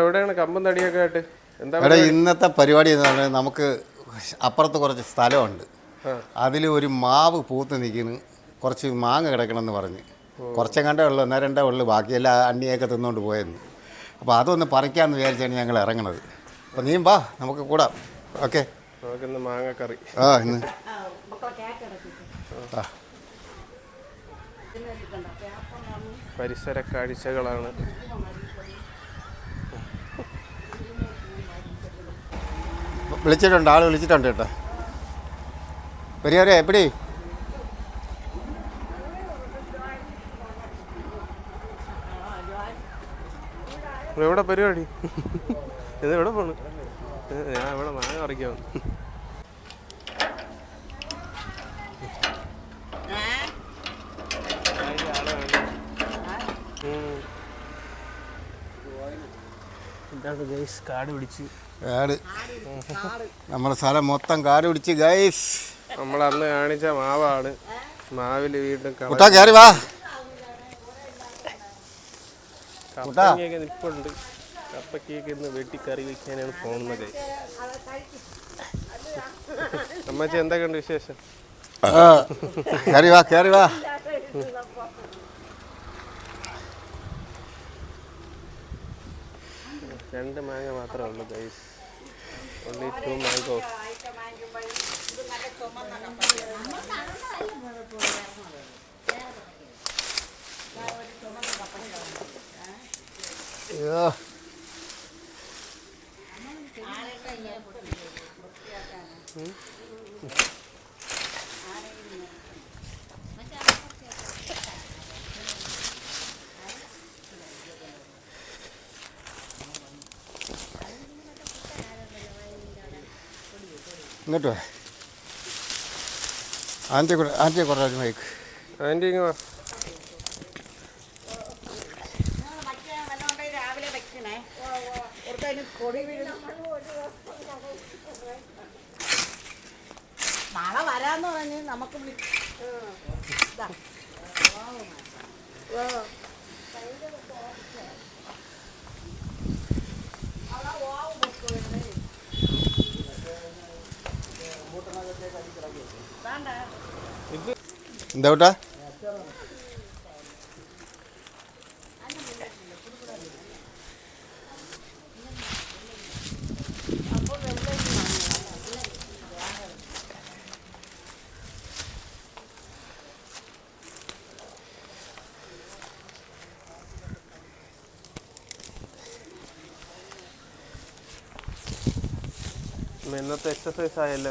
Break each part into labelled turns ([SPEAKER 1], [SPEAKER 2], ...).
[SPEAKER 1] എവിടെയാണ് കമ്പം തടിയൊക്കെ ആയിട്ട് എന്താ
[SPEAKER 2] എടാ ഇന്നത്തെ പരിപാടി എന്ന് പറഞ്ഞാൽ നമുക്ക് അപ്പുറത്ത് കുറച്ച് സ്ഥലമുണ്ട്. അതിൽ ഒരു മാവ് പൂത്ത് നിൽക്കുന്നു, കുറച്ച് മാങ്ങ കിടക്കണമെന്ന് പറഞ്ഞ്. കുറച്ചെങ്ങാണ്ടേ ഉള്ളൂ, ഒന്നരണ്ടേ ഉള്ളൂ, ബാക്കിയെല്ലാം അണ്ണിയൊക്കെ തിന്നുകൊണ്ട് പോയെന്ന്. അപ്പോൾ അതൊന്ന് പറിക്കാമെന്ന് വിചാരിച്ചാണ് ഞങ്ങൾ ഇറങ്ങണത്. അപ്പോൾ നീയും വാ, നമുക്ക് കൂടാം. ഓക്കെ,
[SPEAKER 1] നമുക്കിന്ന് മാങ്ങക്കറി.
[SPEAKER 2] ഇന്ന്
[SPEAKER 1] പരിസര കാഴ്ചകളാണ്.
[SPEAKER 2] വിളിച്ചിട്ടുണ്ട്, ആൾ വിളിച്ചിട്ടുണ്ട് കേട്ടോ. പെരിയാരെ എപ്പടി
[SPEAKER 1] എവിടെ പരിപാടി? ഇത് എവിടെ പോണ്? ഞാൻ ഇവിടെ മാങ്ങ പറിക്കാൻ. കാട് പിടിച്ച്
[SPEAKER 2] നമ്മുടെ സ്ഥലം മൊത്തം കാട് പിടിച്ച് ഗൈസ്.
[SPEAKER 1] നമ്മളന്ന് കാണിച്ച മാവാണ്. മാവില് വീണ്ടും
[SPEAKER 2] കയറി വാ.
[SPEAKER 1] കപ്പയ്ക്കൊക്കെ നിൽപ്പുണ്ട്. കപ്പയ്ക്കൊക്കെ ഇന്ന് വെട്ടി കറി വയ്ക്കാനാണ് പോകുന്നത്. അമ്മച്ചി എന്തൊക്കെയുണ്ട് വിശേഷം?
[SPEAKER 2] കയറി വാ, കയറി വാ.
[SPEAKER 1] രണ്ട് മാങ്ങ മാത്രമേ ഉള്ളൂ ഗൈസ്. only 2 mangoes.
[SPEAKER 2] ഇങ്ങോട്ട് ആൻറ്റിയെ കുറച്ച് മൈക്ക്.
[SPEAKER 1] ആൻറ്റി ഇങ്ങ് വാ.
[SPEAKER 3] നാളെ വരാന്ന് പറഞ്ഞ് നമുക്ക്
[SPEAKER 2] എന്താ കൂട്ടാ?
[SPEAKER 1] ഇന്നത്തെ എക്സസൈസ് ആയല്ലേ?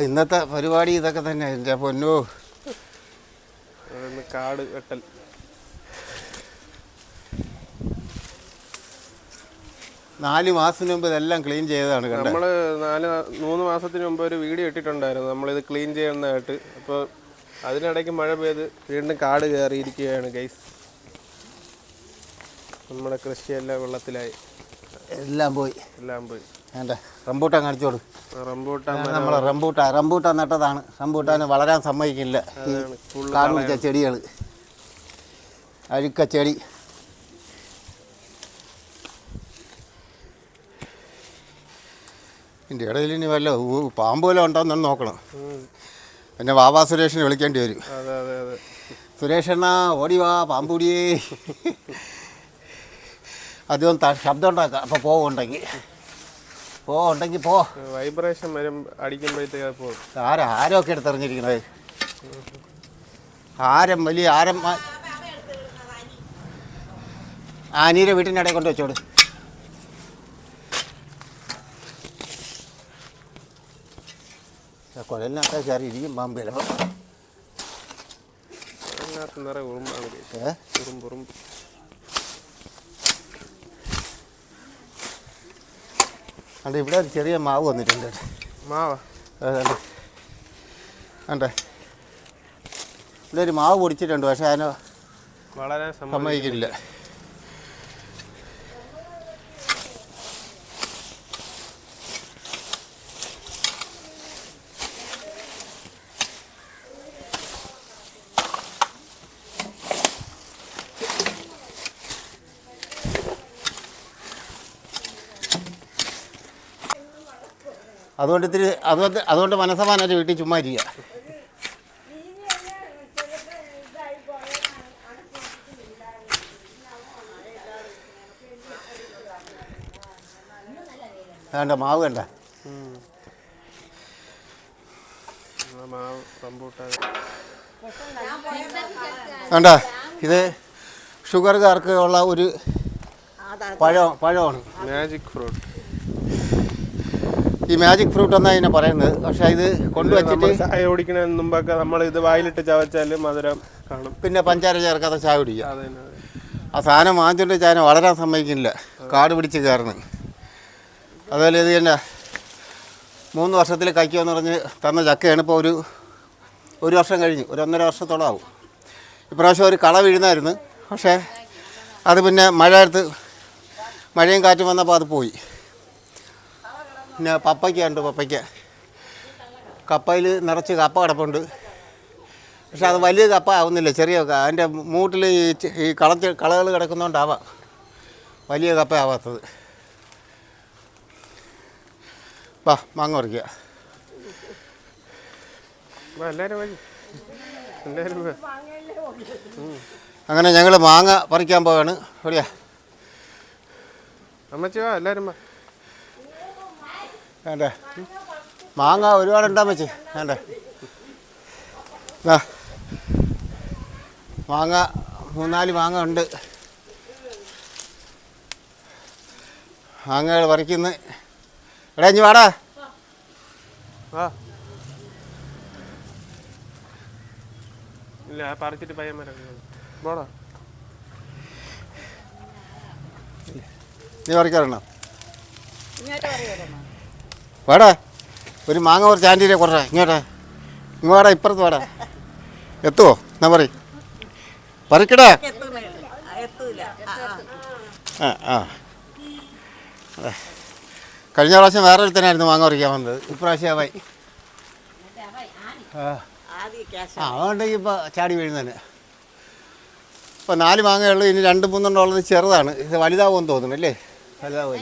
[SPEAKER 2] ഇന്നത്തെ പരിപാടി ഇതൊക്കെ തന്നെ. എൻ്റെ പൊന്നോ,
[SPEAKER 1] കാട് വെട്ടൽ.
[SPEAKER 2] നാല് മാസത്തിന് മുമ്പ് ഇതെല്ലാം ക്ലീൻ ചെയ്തതാണ്.
[SPEAKER 1] നമ്മൾ 3 മാസത്തിന് മുമ്പ് ഒരു വീഡിയോ ഇട്ടിട്ടുണ്ടായിരുന്നു നമ്മളിത് ക്ലീൻ ചെയ്യുന്നതായിട്ട്. അപ്പോൾ അതിനിടയ്ക്ക് മഴ പെയ്ത് വീണ്ടും കാട് കയറിയിരിക്കുകയാണ് ഗൈസ്. നമ്മുടെ കൃഷിയെല്ലാം വെള്ളത്തിലായി,
[SPEAKER 2] എല്ലാം പോയി. വേണ്ട റംബൂട്ടാൻ കാണിച്ചോളൂ. നമ്മളെ റംബൂട്ടാൻ നട്ടതാണ്. റംബൂട്ടാന് വളരാൻ സമ്മതിക്കില്ല. കാട് പിടിച്ച ചെടികൾ, അഴുക്ക ചെടി. ഇതിൻ്റെ ഇടയിൽ ഇനി വല്ല പാമ്പ് വല്ലതും ഉണ്ടോയെന്നൊന്ന് നോക്കണം. പിന്നെ വാവാ സുരേഷിനെ വിളിക്കേണ്ടി വരും. സുരേഷണ്ണ ഓടിവാ, പാമ്പൂടിയേ. അധികം ശബ്ദം ഉണ്ടാക്കാം. അപ്പോൾ പോവുണ്ടെങ്കിൽ പോ.
[SPEAKER 1] വൈബ്രേഷൻ വരും അടിക്കുമ്പോഴത്തേക്ക് പോകും.
[SPEAKER 2] ആരൊക്കെ എടുത്തെറിഞ്ഞിരിക്കണത്? വലിയ ആരം ആനീരെ വീട്ടിൻ്റെ ഇടയിൽ കൊണ്ട് വെച്ചോട്. കുഴലിനകത്ത് കയറി ഇരിക്കും പാമ്പ് ചിലപ്പോൾ. അണ്ട് ഇവിടെ ഒരു ചെറിയ മാവ് വന്നിട്ടുണ്ട്. അണ്ടേ ഇവിടെ ഒരു മാവ് പൊടിച്ചിട്ടുണ്ട്, പക്ഷെ അതിന്
[SPEAKER 1] വളരെ
[SPEAKER 2] സമ്മതിക്കില്ല. അതുകൊണ്ട് ഇത്തിരി അതുകൊണ്ട് മനസ്സമാനായിട്ട് വീട്ടിൽ ചുമ്മാ ഇരിക്കുക. വേണ്ട മാവ് വേണ്ട.
[SPEAKER 1] മാവ് റംബൂട്ടാൻ
[SPEAKER 2] വേണ്ട. ഇത് ഷുഗർകാർക്ക് ഉള്ള ഒരു പഴമാണ്
[SPEAKER 1] മാജിക് ഫ്രൂട്ട്.
[SPEAKER 2] ഈ മാജിക് ഫ്രൂട്ട് എന്നാണ് ഇതിനെ പറയുന്നത്. പക്ഷേ ഇത് കൊണ്ടുവച്ചിട്ട്
[SPEAKER 1] ചായ കുടിക്കുന്നതിന് മുമ്പൊക്കെ നമ്മൾ ഇത് വായിലിട്ട് ചവച്ചാൽ മധുരം കാണും.
[SPEAKER 2] പിന്നെ പഞ്ചാര ചേർക്കാതെ ചായ കുടിക്കുക.
[SPEAKER 1] അതെ.
[SPEAKER 2] ആ സാധനം വാങ്ങിച്ചുകൊണ്ട് ചായ വളരാൻ സമ്മതിക്കില്ല, കാട് പിടിച്ച് കയറുന്നു. അതുപോലെ ഇത് തന്നെ 3 വർഷത്തിൽ കഴിക്കുമെന്ന് പറഞ്ഞ് തന്ന ചക്കയാണ്. ഇപ്പോൾ ഒരു വർഷം കഴിഞ്ഞു, 1.5 വർഷത്തോളം ആവും. ഇപ്രാവശ്യം ഒരു കള വീഴുന്നായിരുന്നു. പക്ഷേ അത് പിന്നെ മഴയും കാറ്റും വന്നപ്പോൾ അത് പോയി. പിന്നെ പപ്പയ്ക്കുണ്ട്. കപ്പയിൽ നിറച്ച് കപ്പ കിടപ്പുണ്ട്. പക്ഷെ അത് വലിയ കപ്പ ആവുന്നില്ല, ചെറിയ അതിൻ്റെ മൂട്ടിൽ ഈ കളകൾ കിടക്കുന്നതുകൊണ്ടാവാം വലിയ കപ്പ ആവാത്തത്. വാ മാങ്ങ പറിക്കുക. അങ്ങനെ ഞങ്ങൾ മാങ്ങ പറിക്കാൻ പോവാണ്. എവിടെയാ
[SPEAKER 1] അമ്മച്ചി? വാ എല്ലാവരും വാ.
[SPEAKER 2] വേണ്ടേ മാങ്ങ ഒരുപാടുണ്ടാ അമ്മച്ചി? വേണ്ടേ മാങ്ങ 3-4 മാങ്ങ ഉണ്ട്. മാങ്ങകൾ പറിക്കുന്നു. എടാ ഇഞ്ഞ് വാടാ.
[SPEAKER 1] ഇല്ല പറിച്ചിട്ട് പയ്യന്മാരാ പോടാ.
[SPEAKER 2] നീ പറിക്കാറുണ്ടോ? വാടാ. ഒരു മാങ്ങ ഒരു ചാൻറ്റീരെ കൊടുറ. ഇങ്ങോട്ടാ ഇപ്പുറത്ത് വാടാ. എത്തുവോ എന്നാ പറിക്കടാ. ആ കഴിഞ്ഞ പ്രാവശ്യം വേറെ ഒരുത്തനായിരുന്നു മാങ്ങ പറിക്കാൻ വന്നത്. ഇപ്രാവശ്യമായി. അതുകൊണ്ടെങ്കിൽ ഇപ്പോൾ ചാടി വീഴുന്നതന്നെ. ഇപ്പോൾ 4 മാങ്ങയുള്ളൂ. ഇനി 2-3 ഉള്ളത് ചെറുതാണ്. ഇത് വലുതാവുമെന്ന് തോന്നുന്നു അല്ലേ? വലുതാവും.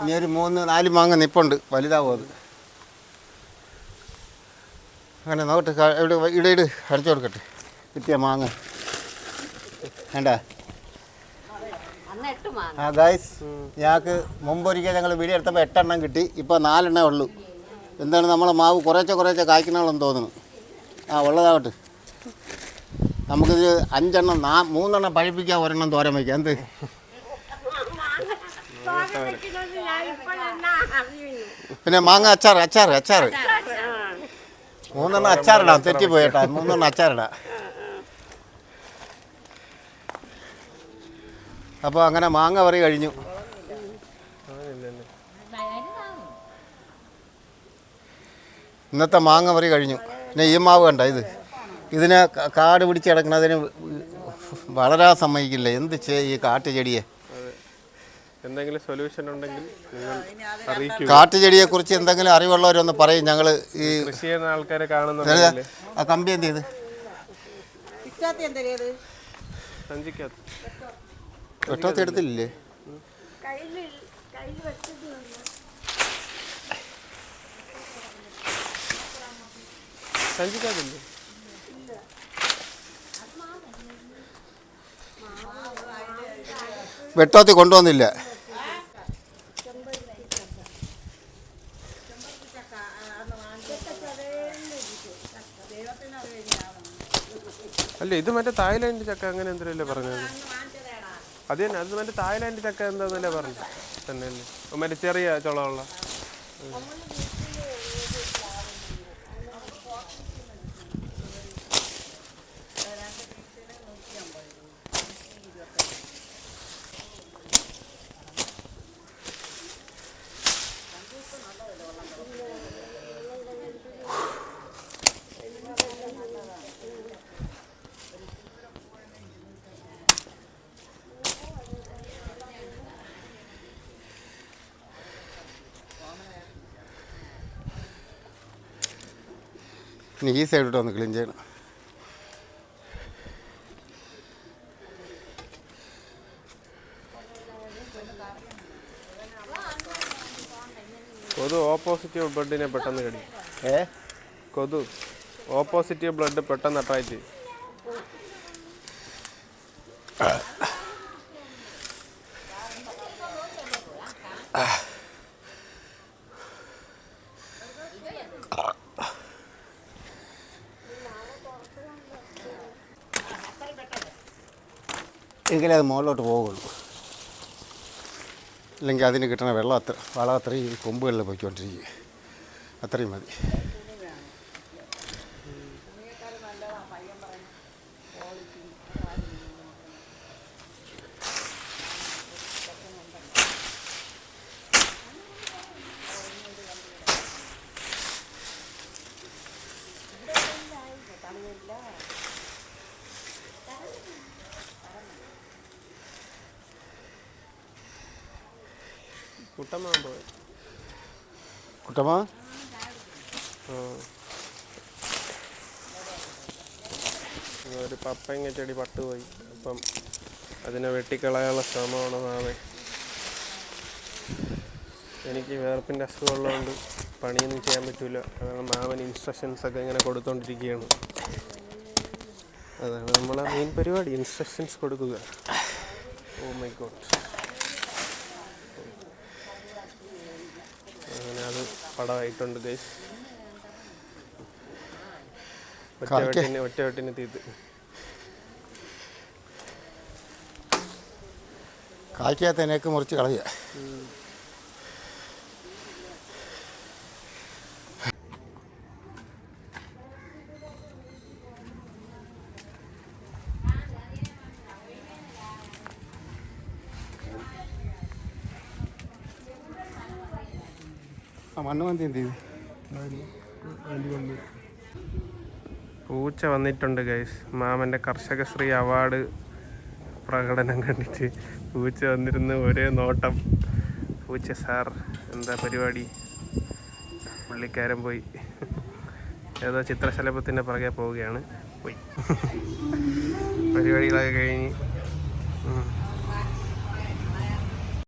[SPEAKER 2] ഇനി ഒരു 3-4 മാങ്ങ നിപ്പുണ്ട്. വലുതാവും അത്. അങ്ങനെ നോക്കട്ടെ. ഇവിടെ അടിച്ചു കൊടുക്കട്ടെ. കിട്ടിയ മാങ്ങ വേണ്ട. ഗായ്സ്, ഞങ്ങൾക്ക് മുമ്പൊരിക്കൽ ഞങ്ങൾ വീഡിയോ എടുത്തപ്പോൾ 8 എണ്ണം കിട്ടി. ഇപ്പോൾ 4 എണ്ണേ ഉള്ളൂ. എന്താണ് നമ്മളെ മാവ് കുറേശ്ശെ കായ്ക്കണമെന്ന് തോന്നുന്നു. ഉള്ളതാവട്ടെ. നമുക്കിത് 5 എണ്ണം 3 എണ്ണം പഴിപ്പിക്കാം, 1 എണ്ണം തോരൻ വയ്ക്കാം. എന്ത് പിന്നെ മാങ്ങ അച്ചാർ 3 എണ്ണം അച്ചാറിടാം. തെറ്റിപ്പോയിട്ടാ. 3 എണ്ണം അച്ചാറിടാം. അപ്പോൾ അങ്ങനെ മാങ്ങ പറി കഴിഞ്ഞു. ഇന്നത്തെ മാങ്ങ പറി കഴിഞ്ഞു. പിന്നെ ഈ മാവ് കണ്ട ഇതിനെ കാട് പിടിച്ച് കിടക്കുന്നതിന് വളരാൻ സമ്മതിക്കില്ല. എന്ത് ഈ കാട്ടുചെടിയെ
[SPEAKER 1] എന്തെങ്കിലും സൊല്യൂഷൻ ഉണ്ടെങ്കിൽ അറിയിക്കുക.
[SPEAKER 2] കാട്ടുചെടിയെക്കുറിച്ച് എന്തെങ്കിലും അറിവുള്ളവരൊന്ന് പറയും. ഞങ്ങൾ ഈ
[SPEAKER 1] കൃഷി ചെയ്യുന്ന ആൾക്കാരെ കാണുന്നുണ്ട്.
[SPEAKER 2] ആ കമ്പി എന്ത് ചെയ്ത് വെട്ടോത്തി എടുത്തില്ലേ?
[SPEAKER 1] സഞ്ചിക്കാതില്ലേ?
[SPEAKER 2] വെട്ടോത്തി കൊണ്ടുവന്നില്ല.
[SPEAKER 1] അല്ല ഇത് മറ്റേ തായ്ലാൻഡ് ചക്ക അങ്ങനെ എന്തല്ലേ പറഞ്ഞത്? അത് തന്നെ, അത് മറ്റേ തായ്ലാൻഡ് ചക്ക എന്താന്നല്ലേ പറഞ്ഞു തന്നെ അല്ലേ? മറ്റേ ചെറിയ ചുളമുള്ള.
[SPEAKER 2] ഇനി ഈ സൈഡിട്ട് ഒന്ന് ക്ലീൻ ചെയ്യണം.
[SPEAKER 1] കൊതു ഓപ്പോസിറ്റീവ് ബ്ലഡിനെ പെട്ടെന്ന് കടിക്കും. കൊതു ഓപ്പോസിറ്റീവ് ബ്ലഡ് പെട്ടെന്ന് അട്രാക്ട് ചെയ്യും.
[SPEAKER 2] എങ്കിലേ അത് മുകളിലോട്ട് പോവുള്ളൂ. അല്ലെങ്കിൽ അതിന് കിട്ടുന്ന വളം അത്രയും ഈ കൊമ്പുകളിൽ പോയിക്കൊണ്ടിരിക്കുക. അത്രയും മതി. കുട്ടമ്മ
[SPEAKER 1] ഒരു പപ്പങ്ങ ചെടി പട്ടുപോയി. അപ്പം അതിനെ വെട്ടിക്കളയാനുള്ള ശ്രമമാണ് മാമൻ. എനിക്ക് വേർപ്പിൻ്റെ അസുഖമുള്ളതുകൊണ്ട് പണിയൊന്നും ചെയ്യാൻ പറ്റില്ല. അതാണ് മാമൻ ഇൻസ്ട്രക്ഷൻസൊക്കെ ഇങ്ങനെ കൊടുത്തോണ്ടിരിക്കുകയാണ്. അതാണ് നമ്മളെ മെയിൻ പരിപാടി, ഇൻസ്ട്രക്ഷൻസ് കൊടുക്കുക. Oh my God. അങ്ങനെ അത് പടമായിട്ടുണ്ട് ഗൈസ്. ഒറ്റ വെട്ടിന് തീർത്ത്.
[SPEAKER 2] കായ്ക്കാത്തതിനൊക്കെ മുറിച്ച് കളയുക. മണ്ണ് മന്തി എന്ത് ചെയ്തു?
[SPEAKER 1] പൂച്ച വന്നിട്ടുണ്ട് ഗൈസ്. മാമൻ്റെ കർഷകശ്രീ അവാർഡ് പ്രകടനം കണ്ടിട്ട് പൂച്ച വന്നിരുന്ന് ഒരേ നോട്ടം. പൂച്ച സാർ എന്താ പരിപാടി? പുള്ളിക്കാരൻ പോയി ഏതോ ചിത്രശലഭത്തിൻ്റെ പുറകെ പോവുകയാണ്. പോയി പരിപാടികളൊക്കെ കഴിഞ്ഞ്